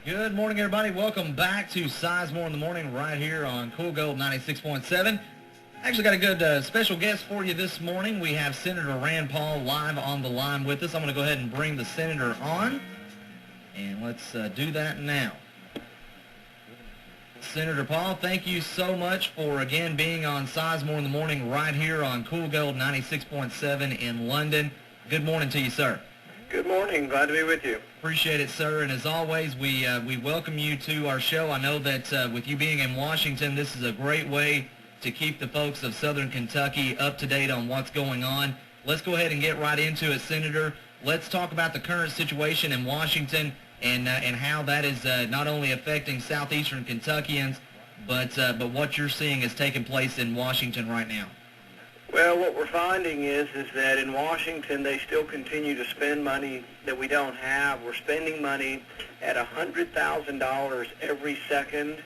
Good morning, everybody. Welcome back to Sizemore in the Morning right here on Cool Gold 96.7. Actually got a good special guest for you this morning. We have Senator Rand Paul live on the line with us. I'm going to go ahead and bring the senator on, and let's do that now. Senator Paul, thank you so much for, again, being on Sizemore in the Morning right here on Cool Gold 96.7 in London. Good morning to you, sir. Good morning. Glad to be with you. Appreciate it, sir. And as always, we welcome you to our show. I know that with you being in Washington, this is a great way to keep the folks of Southern Kentucky up to date on what's going on. Let's go ahead and get right into it, Senator. Let's talk about the current situation in Washington and how that is not only affecting southeastern Kentuckians, but what you're seeing is taking place in Washington right now. Well, what we're finding is that in Washington, they still continue to spend money that we don't have. We're spending money at $100,000 every second,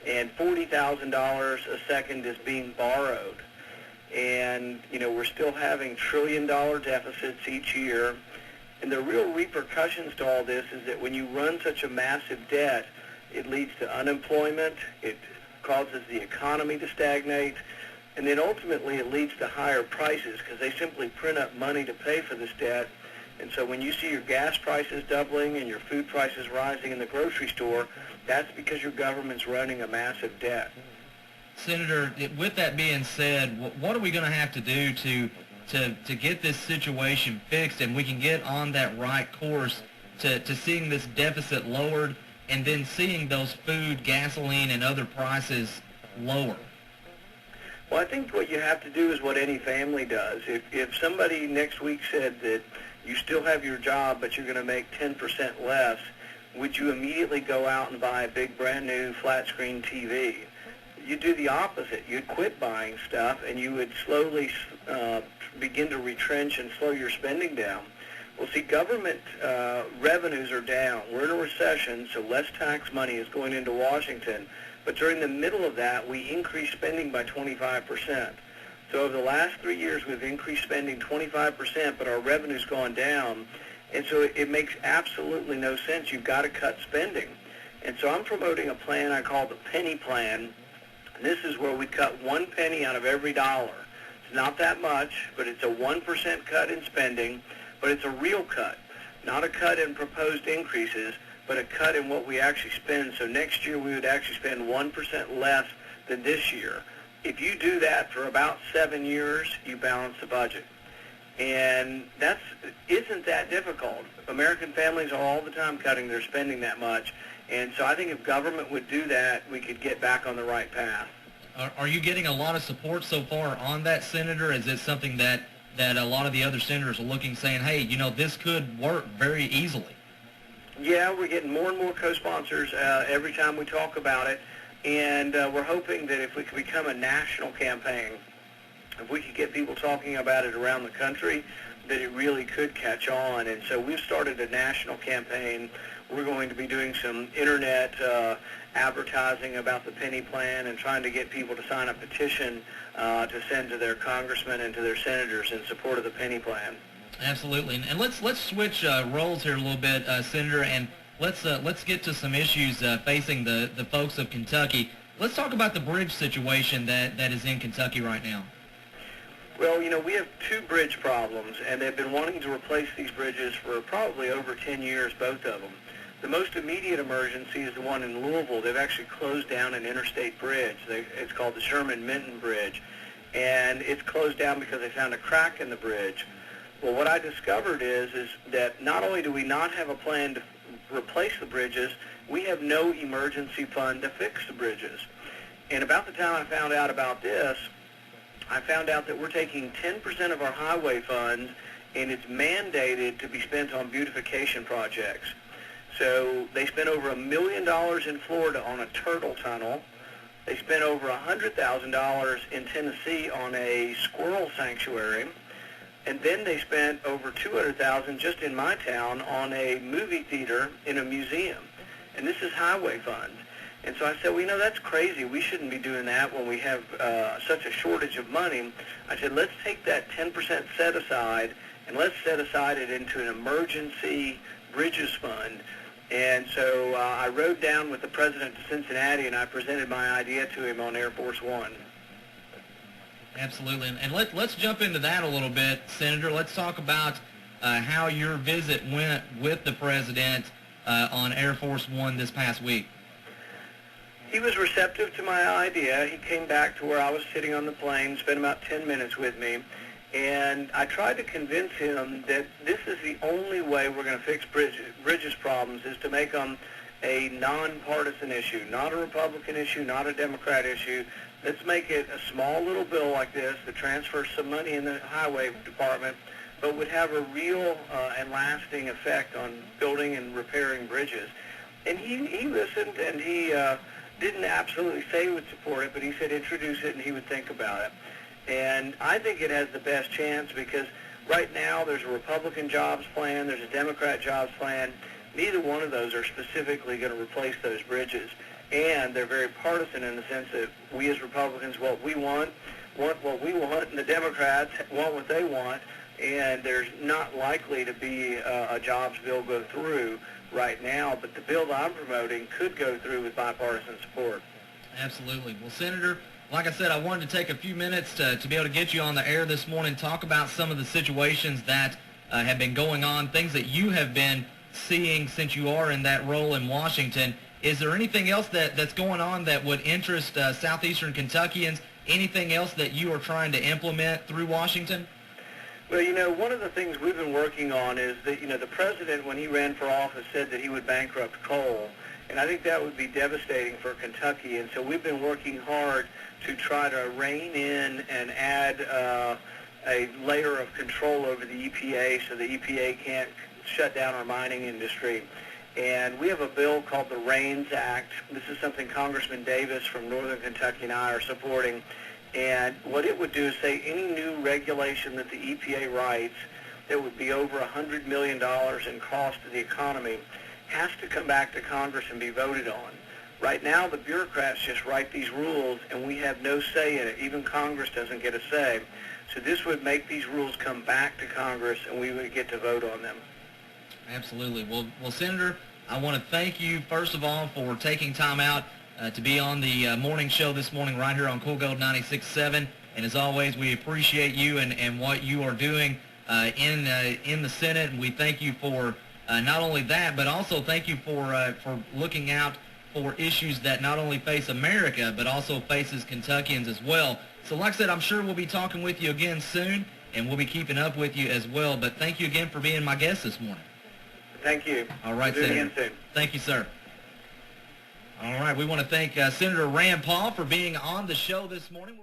and $40,000 a second is being borrowed. And, we're still having trillion-dollar deficits each year. And the real repercussions to all this is that when you run such a massive debt, it leads to unemployment, it causes the economy to stagnate, and then ultimately it leads to higher prices because they simply print up money to pay for this debt. And so when you see your gas prices doubling and your food prices rising in the grocery store, that's because your government's running a massive debt. Senator, with that being said, what are we going to have to do to get this situation fixed and we can get on that right course to seeing this deficit lowered and then seeing those food, gasoline, and other prices lower? Well, I think what you have to do is what any family does. If somebody next week said that you still have your job but you're going to make 10% less, would you immediately go out and buy a big brand new flat screen TV? You'd do the opposite. You'd quit buying stuff and you would slowly begin to retrench and slow your spending down. Well, see, government revenues are down. We're in a recession, so less tax money is going into Washington. But during the middle of that, we increased spending by 25%. So over the last 3 years, we've increased spending 25%, but our revenue's gone down. And so it makes absolutely no sense. You've got to cut spending. And so I'm promoting a plan I call the penny plan. And this is where we cut 1 penny out of every dollar. It's not that much, but it's a 1% cut in spending, but it's a real cut, not a cut in proposed increases, but a cut in what we actually spend. So next year we would actually spend 1% less than this year. If you do that for about 7 years, you balance the budget. And isn't that difficult. American families are all the time cutting their spending that much. And so I think if government would do that, we could get back on the right path. Are you getting a lot of support so far on that, Senator? Is it something that a lot of the other senators are looking, saying, hey, this could work very easily? Yeah, we're getting more and more co-sponsors every time we talk about it, and we're hoping that if we could become a national campaign, if we could get people talking about it around the country, that it really could catch on. And so we've started a national campaign. We're going to be doing some internet advertising about the penny plan and trying to get people to sign a petition to send to their congressmen and to their senators in support of the penny plan. Absolutely, and let's switch roles here a little bit, Senator, and let's get to some issues facing the folks of Kentucky. Let's talk about the bridge situation that is in Kentucky right now. Well, we have 2 bridge problems, and they've been wanting to replace these bridges for probably over 10 years, both of them. The most immediate emergency is the one in Louisville. They've actually closed down an interstate bridge. It's called the Sherman-Minton Bridge, and it's closed down because they found a crack in the bridge. Well, what I discovered is that not only do we not have a plan to replace the bridges, we have no emergency fund to fix the bridges. And about the time I found out about this, I found out that we're taking 10% of our highway funds, and it's mandated to be spent on beautification projects. So they spent over $1 million in Florida on a turtle tunnel. They spent over $100,000 in Tennessee on a squirrel sanctuary. And then they spent over $200,000 just in my town on a movie theater in a museum. And this is highway funds. And so I said, well, that's crazy. We shouldn't be doing that when we have such a shortage of money. I said, let's take that 10% set aside and let's set aside it into an emergency bridges fund. And so I rode down with the president to Cincinnati, and I presented my idea to him on Air Force One. Absolutely. And let's jump into that a little bit, Senator. Let's talk about how your visit went with the president on Air Force One this past week. He was receptive to my idea. He came back to where I was sitting on the plane, spent about 10 minutes with me, and I tried to convince him that this is the only way we're going to fix bridges problems, is to make them a nonpartisan issue, not a Republican issue, not a Democrat issue. Let's make it a small little bill like this that transfers some money in the highway department, but would have a real and lasting effect on building and repairing bridges. And he listened, and he didn't absolutely say he would support it, but he said introduce it and he would think about it. And I think it has the best chance because right now there's a Republican jobs plan, there's a Democrat jobs plan. Neither one of those are specifically going to replace those bridges. And they're very partisan in the sense that we as Republicans want what we want, and the Democrats want what they want. And there's not likely to be a jobs bill go through right now, but the bill that I'm promoting could go through with bipartisan support. Absolutely. Well, Senator, like I said, I wanted to take a few minutes to be able to get you on the air this morning, talk about some of the situations that have been going on, things that you have been seeing since you are in that role in Washington. Is there anything else that's going on that would interest southeastern Kentuckians? Anything else that you are trying to implement through Washington? Well, one of the things we've been working on is that, the president, when he ran for office, said that he would bankrupt coal. And I think that would be devastating for Kentucky. And so we've been working hard to try to rein in and add a layer of control over the EPA so the EPA can't shut down our mining industry. And we have a bill called the RAINS Act. This is something Congressman Davis from Northern Kentucky and I are supporting. And what it would do is say any new regulation that the EPA writes that would be over $100 million in cost to the economy has to come back to Congress and be voted on. Right now, the bureaucrats just write these rules, and we have no say in it. Even Congress doesn't get a say. So this would make these rules come back to Congress, and we would get to vote on them. Absolutely. Well, Senator, I want to thank you, first of all, for taking time out to be on the morning show this morning right here on Cool Gold 96.7. And as always, we appreciate you and what you are doing in the Senate. And we thank you for not only that, but also thank you for looking out for issues that not only face America, but also faces Kentuckians as well. So like I said, I'm sure we'll be talking with you again soon, and we'll be keeping up with you as well. But thank you again for being my guest this morning. Thank you. All right, we'll do Senator. it again soon. Thank you, sir. All right, we want to thank Senator Rand Paul for being on the show this morning.